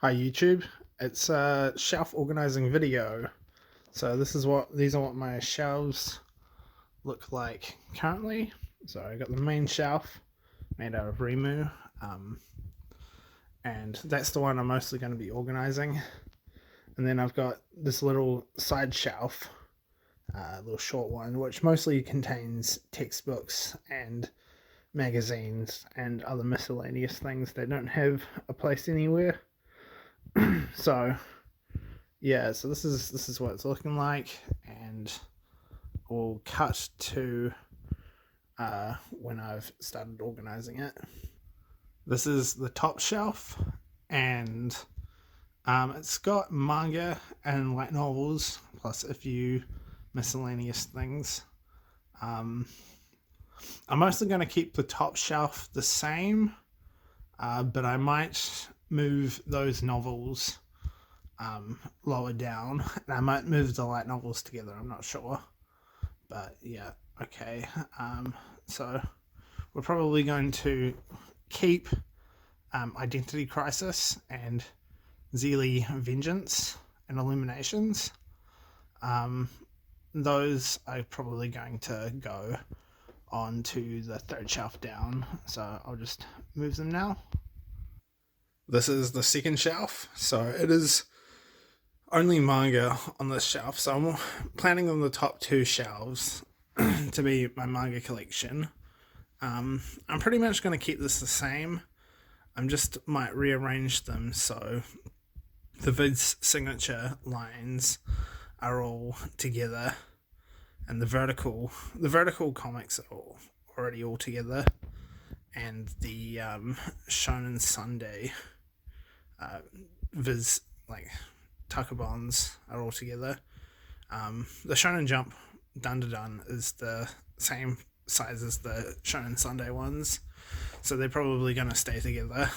Hi YouTube, it's a shelf organizing video. So these are what my shelves look like currently. So I got the main shelf made out of Remu, and that's the one I'm mostly going to be organizing. And then I've got this little side shelf, little short one, which mostly contains textbooks and magazines and other miscellaneous things that don't have a place anywhere. So yeah, so this is what it's looking like, and we'll cut to when I've started organizing it. This is the top shelf, and it's got manga and light novels plus a few miscellaneous things. Um, I'm mostly going to keep the top shelf the same, but I might move those novels lower down, and I might move the light novels together. I'm not sure, but yeah, okay. So we're probably going to keep Identity Crisis and Zeely Vengeance and Illuminations. Those are probably going to go on to the third shelf down, so I'll just move them now. This is the second shelf, so it is only manga on this shelf, so I'm planning on the top two shelves to be my manga collection. I'm pretty much going to keep this the same. I'm just might rearrange them so the vid's signature lines are all together, and the vertical comics are already all together, and the Shonen Sunday viz like Takabons are all together. The Shonen Jump Dun Dun Dun is the same size as the Shonen Sunday ones, so they're probably going to stay together.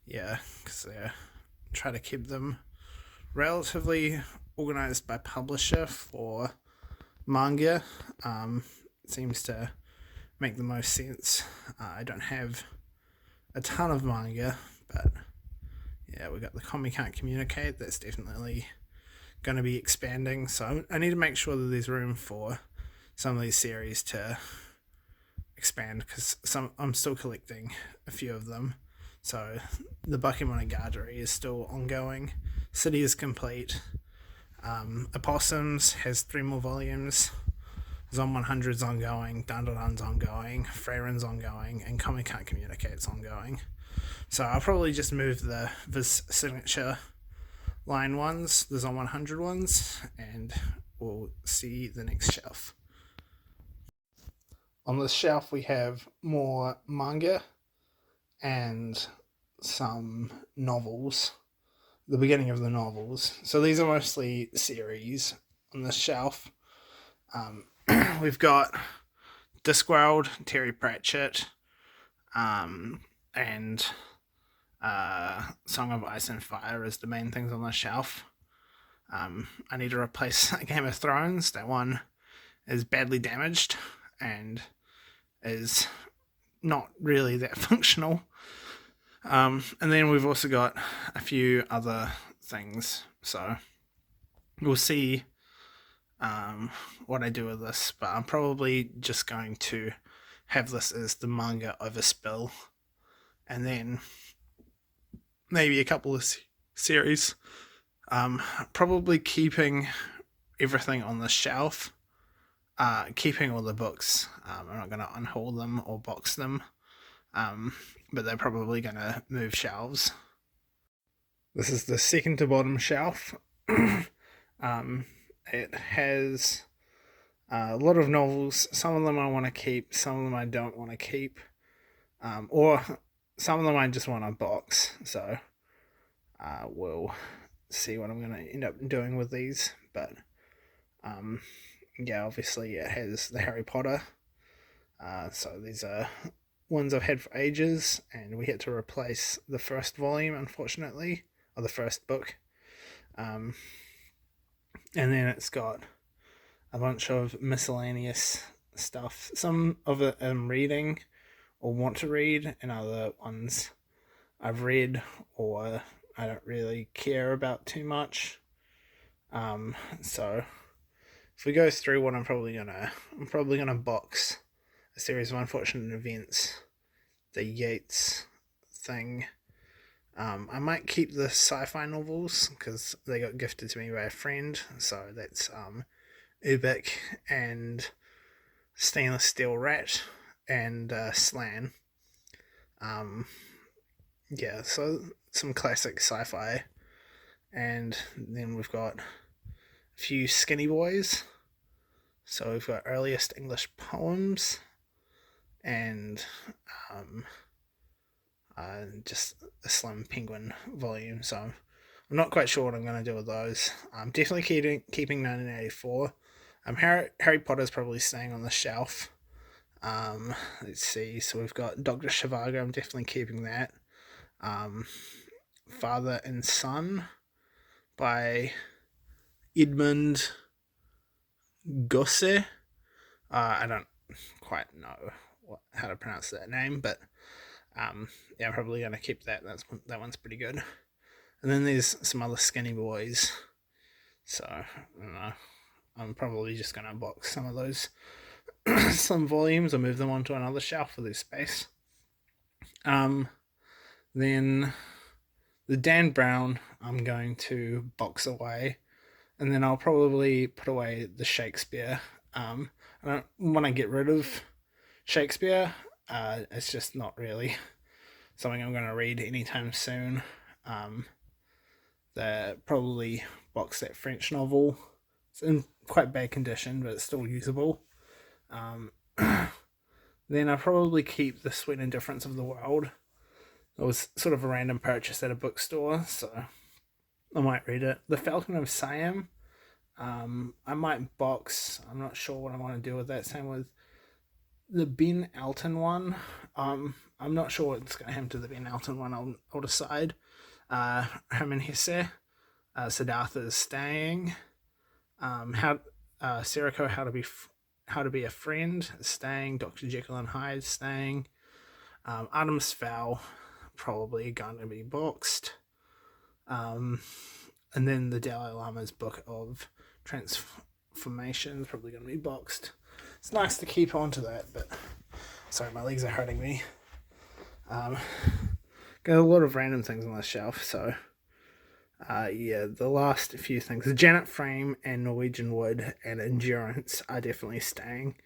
Yeah, because they try to keep them relatively organized by publisher for manga. Seems to make the most sense. I don't have a ton of manga, but yeah, we got the Comic Can't Communicate. That's definitely going to be expanding. So I need to make sure that there's room for some of these series to expand, because I'm still collecting a few of them. So the Bakemonogatari is still ongoing. City is complete. Opossums has 3 more volumes. Zon 100's ongoing. Dun Dun Dun's ongoing. Freyren's ongoing. And Comic Can't Communicate's ongoing. So I'll probably just move the Viz signature line ones, the Zon 100 ones, and we'll see the next shelf. On this shelf we have more manga and some novels, the beginning of the novels. So these are mostly series on this shelf. We've got Discworld, Terry Pratchett, and Song of Ice and Fire as the main things on the shelf. I need to replace Game of Thrones. That one is badly damaged and is not really that functional. And then we've also got a few other things. So we'll see what I do with this, but I'm probably just going to have this as the manga overspill, and then maybe a couple of series. Probably keeping everything on the shelf, keeping all the books. I'm not going to unhaul them or box them, but they're probably going to move shelves. This is the second to bottom shelf. It has a lot of novels. Some of them I want to keep, some of them I don't want to keep, or some of them I just want to box. So we'll see what I'm going to end up doing with these. But yeah, obviously it has the Harry Potter. So these are ones I've had for ages, and we had to replace the first volume, unfortunately, or the first book. And then it's got a bunch of miscellaneous stuff. Some of it I'm reading or want to read, and other ones I've read or I don't really care about too much. So if we go through what I'm probably gonna box a series of unfortunate events, the Yates thing. I might keep the sci-fi novels because they got gifted to me by a friend. So that's Ubik and Stainless Steel Rat and Slan. Yeah, so some classic sci-fi, and then we've got a few Skinny Boys. So we've got earliest English poems and just a Slim Penguin volume. So I'm not quite sure what I'm going to do with those. I'm definitely keeping 1984. Harry Potter's probably staying on the shelf. Let's see. So we've got Dr. Zhivago. I'm definitely keeping that. Father and Son by Edmund Gosse. I don't quite know how to pronounce that name, but yeah, I'm probably going to keep that. That one's pretty good. And then there's some other Skinny Boys. So, I don't know. I'm probably just going to box some of those some volumes or move them onto another shelf for their space. Then the Dan Brown I'm going to box away, and then I'll probably put away the Shakespeare. I don't want to get rid of Shakespeare. It's just not really something I'm going to read anytime soon. They probably box that French novel. It's in quite bad condition, but it's still usable. Then I'll probably keep The Sweet Indifference of the World. It was sort of a random purchase at a bookstore, so I might read it. The Falcon of Siam, I might box. I'm not sure what I want to do with that. Same with the Ben Elton one. I'm not sure what's going to happen to the Ben Elton one. I'll decide. Herman Hesse, Siddhartha is staying. Siriko, How to Be a Friend is staying. Dr. Jekyll and Hyde is staying. Adam's Fowl probably going to be boxed. And then the Dalai Lama's book of transformation is probably going to be boxed. It's nice to keep on to that, but sorry, my legs are hurting me. Got a lot of random things on the shelf, so yeah, the last few things, the Janet Frame and Norwegian Wood and Endurance are definitely staying,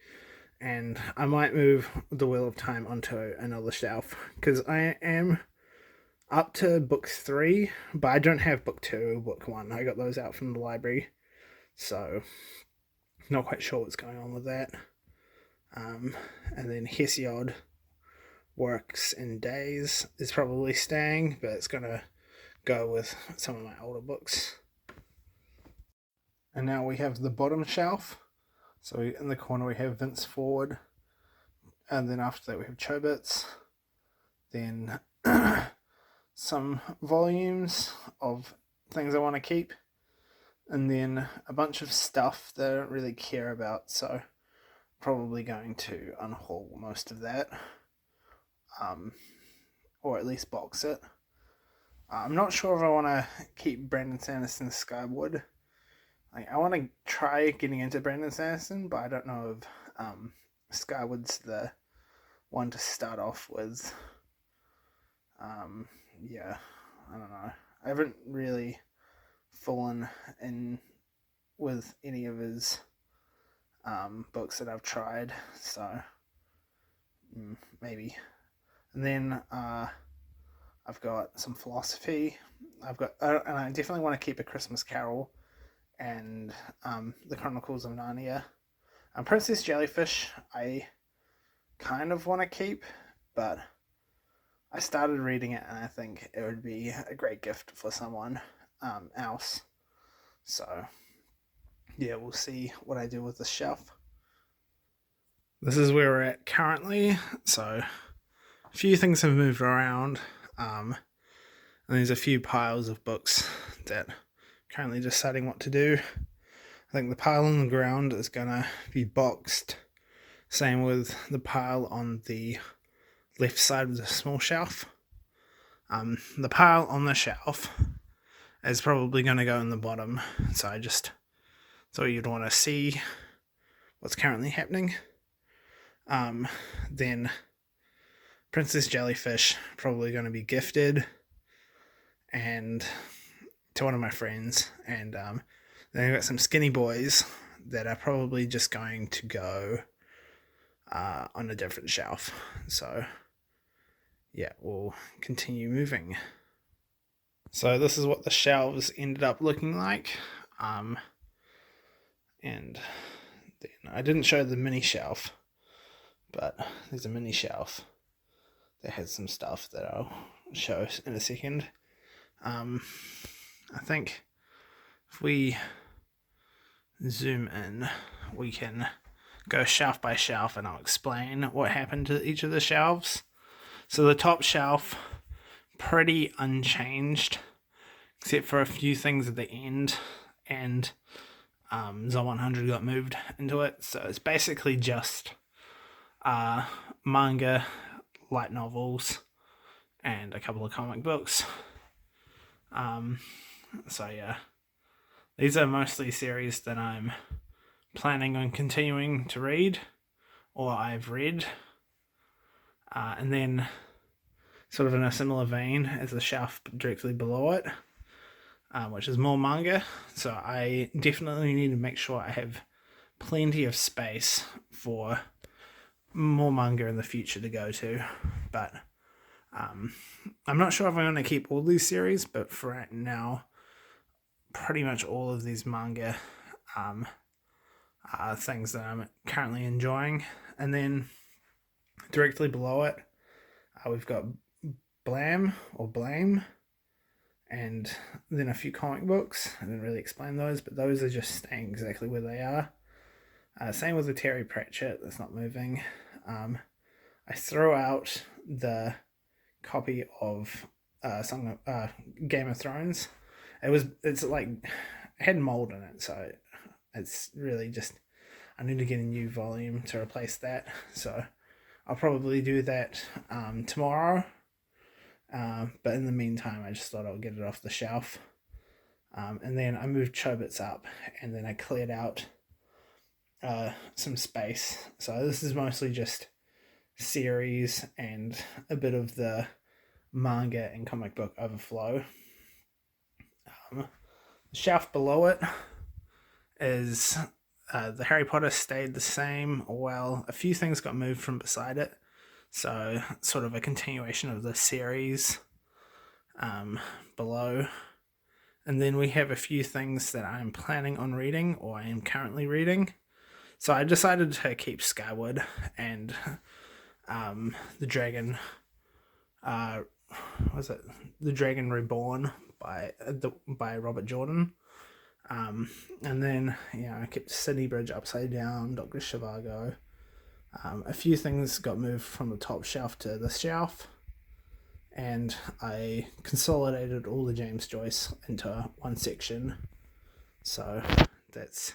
and I might move the Wheel of Time onto another shelf because I am up to book 3, but I don't have book 2 or book 1. I got those out from the library, so not quite sure what's going on with that. And then Hesiod Works in Days is probably staying, but it's gonna go with some of my older books. And now we have the bottom shelf. So in the corner we have Vince Ford, and then after that we have Chobits, then some volumes of things I want to keep, and then a bunch of stuff that I don't really care about, so probably going to unhaul most of that, or at least box it. I'm not sure if I want to keep Brandon Sanderson's Skywood. I want to try getting into Brandon Sanderson, but I don't know if Skywood's the one to start off with. Yeah, I don't know. I haven't really fallen in with any of his books that I've tried, so maybe. And then I've got some philosophy. And I definitely want to keep A Christmas Carol and The Chronicles of Narnia. Princess Jellyfish, I kind of want to keep, but I started reading it and I think it would be a great gift for someone else. So, yeah, we'll see what I do with the shelf. This is where we're at currently. So, a few things have moved around. And there's a few piles of books that I'm currently deciding what to do. I think the pile on the ground is going to be boxed. Same with the pile on the left side of the small shelf. The pile on the shelf is probably going to go in the bottom, so I just thought you'd want to see what's currently happening. Then Princess Jellyfish, probably going to be gifted and to one of my friends, and then I've got some skinny boys that are probably just going to go on a different shelf. So yeah, we'll continue moving. So this is what the shelves ended up looking like, and then I didn't show the mini shelf, but there's a mini shelf that has some stuff that I'll show in a second. I think if we zoom in, we can go shelf by shelf and I'll explain what happened to each of the shelves. So the top shelf, pretty unchanged, except for a few things at the end, and Zone 100 got moved into it. So it's basically just manga, light novels, and a couple of comic books. So yeah, these are mostly series that I'm planning on continuing to read, or I've read. And then, sort of in a similar vein, is the shelf directly below it, which is more manga. So I definitely need to make sure I have plenty of space for more manga in the future to go to. But I'm not sure if I'm going to keep all these series, but for right now, pretty much all of these manga are things that I'm currently enjoying. And then directly below it, we've got Blame, and then a few comic books. I didn't really explain those, but those are just staying exactly where they are. Same with the Terry Pratchett, that's not moving. I threw out the copy of Game of Thrones. It had mold in it, so it's really just, I need to get a new volume to replace that. So I'll probably do that tomorrow. But in the meantime, I just thought I'll get it off the shelf. And then I moved Chobits up, and then I cleared out some space. So this is mostly just series and a bit of the manga and comic book overflow. The shelf below it is the Harry Potter stayed the same. Well, a few things got moved from beside it, so sort of a continuation of the series below. And then we have a few things that I'm planning on reading, or I am currently reading. So I decided to keep Skyward and the Dragon, The Dragon Reborn by Robert Jordan. And then, I kept City Bridge Upside Down, Dr. Zhivago. A few things got moved from the top shelf to this shelf, and I consolidated all the James Joyce into one section. So that's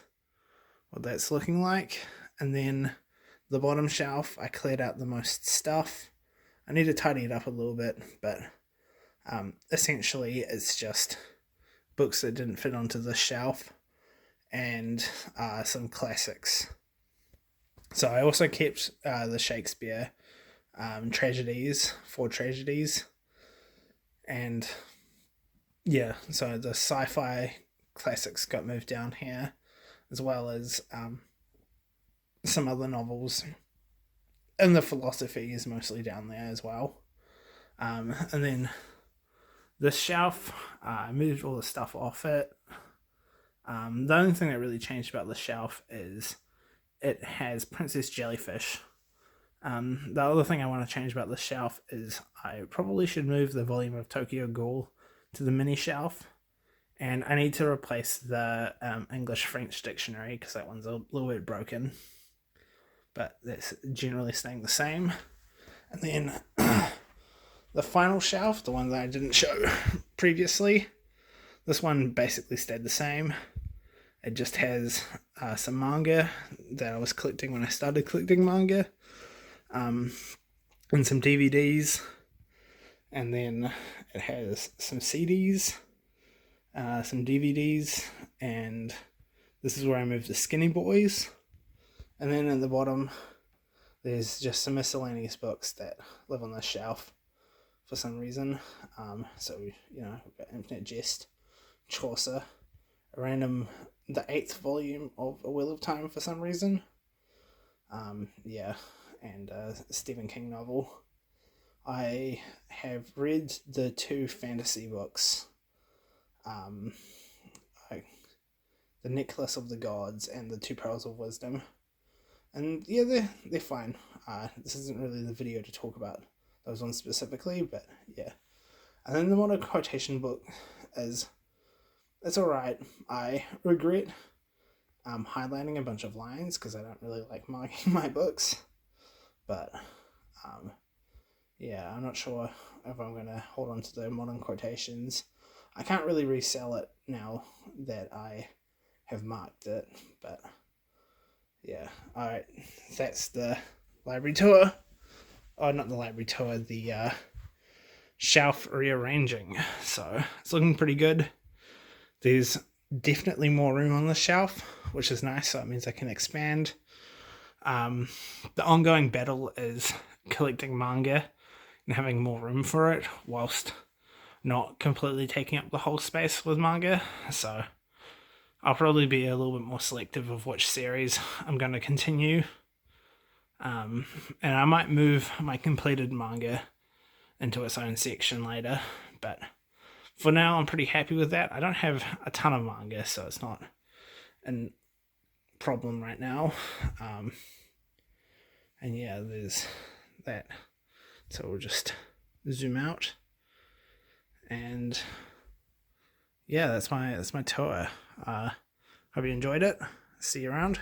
what that's looking like. And then the bottom shelf, I cleared out the most stuff. I need to tidy it up a little bit, but essentially it's just books that didn't fit onto the shelf and some classics. So I also kept the Shakespeare tragedies, 4 tragedies, and so the sci-fi classics got moved down here, as well as some other novels, and the philosophy is mostly down there as well. And then this shelf, I moved all the stuff off it. The only thing that really changed about the shelf is it has Princess Jellyfish. The other thing I want to change about the shelf is I probably should move the volume of Tokyo Ghoul to the mini shelf, and I need to replace the English-French dictionary because that one's a little bit broken, but that's generally staying the same. And then the final shelf, the one that I didn't show previously, this one basically stayed the same. It just has some manga that I was collecting when I started collecting manga, and some DVDs, and then it has some CDs, some DVDs, and this is where I moved the Skinny Boys. And then at the bottom, there's just some miscellaneous books that live on this shelf for some reason. So, we've got Infinite Jest, Chaucer, a random, the 8th volume of A Wheel of Time for some reason. And a Stephen King novel. I have read the 2 fantasy books, The Necklace of the Gods and the 2 Pearls of Wisdom. And yeah, they're fine. This isn't really the video to talk about those ones specifically, but yeah. And then the modern quotation book it's alright. I regret highlighting a bunch of lines because I don't really like marking my books. But yeah, I'm not sure if I'm going to hold on to the modern quotations. I can't really resell it now that I have marked it, but yeah. Alright, that's the library tour. Oh, not the library tour, the shelf rearranging. So it's looking pretty good. There's definitely more room on the shelf, which is nice, so it means I can expand. The ongoing battle is collecting manga and having more room for it whilst not completely taking up the whole space with manga. So I'll probably be a little bit more selective of which series I'm going to continue. And I might move my completed manga into its own section later, but for now I'm pretty happy with that. I don't have a ton of manga, so it's not a problem right now. And yeah, there's that. So we'll just zoom out, and yeah, that's my tour. Hope you enjoyed it. See you around.